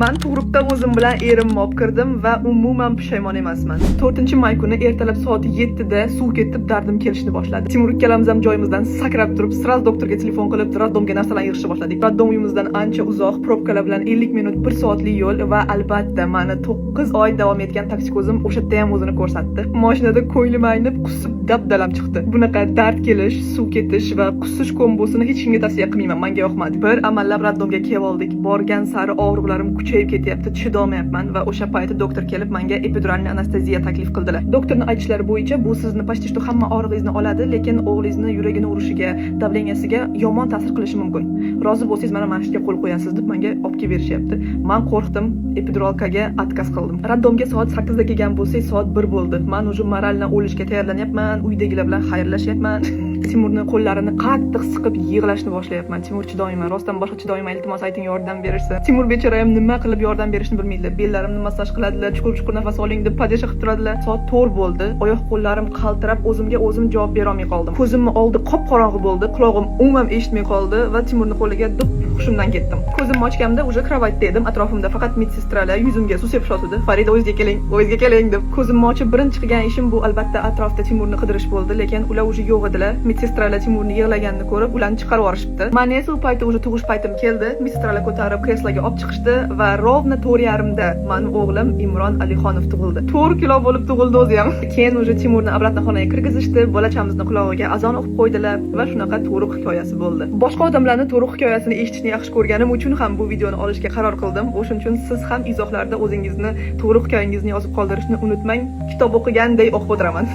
Men tug'ruqda o'zim bilan erimni olib kirdim va umuman pushaymon emasman. 4-may kuni ertalab soat 7 da suv ketib dardim kelishni boshladi. Timur ikkalamiz ham joyimizdan sakrab turib, sraz doktorga telefon qilib, raddomga narsalarni yig'ishni boshladik. Raddom uyimizdan ancha uzoq, probkalar bilan 50 minut 1 soatlik yo'l va albatta meni 9 oy davom etgan toksikozim o'sha yerda ham o'zini ko'rsatdi. Mashinada ko'nglim aynib, qusib dabdalam chiqdi. Bunaqa dard kelish, suv ketish va qusish kombosini hech kimga tavsiya qilmayman. Menga yoqmadi. Bir amallab raddomga kelib oldik. Borgan sari og'riqlarim kuchayib ketyapti, chidolmayapman va o'sha payti doktor kelib menga epiduralni anesteziya taklif qildilar. Doktorning aytishlari bo'yicha bu sizni почти что hamma og'rig'ingizni oladi, lekin o'g'lingizni yuragini urishiga, davleniyasiga yomon ta'sir qilishi mumkin. Rozi bo'lsangiz mana mana shunga qo'l qo'yasiz deb menga olib kelib berishyapti. Men qo'rqdim, epiduralkaga отказ qildim. Raddomga soat 8 da kelgan bo'lsak, soat 1 bo'ldi. Men уже moraldan o'lishga tayyorlanyapman, uydagilar bilan xayrlashyapman. Timurning qo'llarini qattiq siqib yig'lashni boshlayapman. Timur chidoyman, rostdan boshqa chidoyman, iltimos ayting yordam berishsin. Timur bechora ham nima qilib yordam berishni bilmaydi. Bellarimni massaj qiladilar, chuqur-chuqur nafas oling deb padesha qilib turadilar. Soat 4 bo'ldi. Oyoq qo'llarim qaltirab, o'zimga o'zim javob bera olmay qoldim. Ko'zimni oldi qop-qorong'i bo'ldi, qulog'im umuman eshitmay qoldi va Timurning qo'liga dub hushimdan ketdim. Ko'zimni ochganimda уже kravatda edim. Atrofimda faqat medsestralar yuzimga suv sepib yotdi. Farida o'zingizga keling deb. Ko'zimni ochib birinchi qilgan ishim bu albatta atrofda Timurni qidirish bo'ldi, lekin ular уже yo'q edilar. Medsestralar Timurni yig'laganini ko'rib, ularni chiqarib yuborishibdi. Men esa u paytda уже tug'ish paytim keldi. Medsestralar ko'tarib kresloga olib chiqishdi va rovna 4:30da mening o'g'lim Imron Alixonov tug'ildi. 4 kilo bo'lib tug'ildi o'zi ham. Keyin уже Timurni obratno xonaga kirgizishdi, bolachamizni qulog'iga azon o'qib qo'ydilar va shunaqa tug'ruq hikoyasi bo'ldi. Boshqa odamlarning tug'ruq hikoyasini eshitishni yaxshi ko'rganim uchun ham bu videoni olishga qaror qildim. O'shuning uchun siz ham izohlarda o'zingizni tug'ruq hikoyangizni yozib qoldirishni unutmang. Kitob o'qiganday o'qib o'tiraman.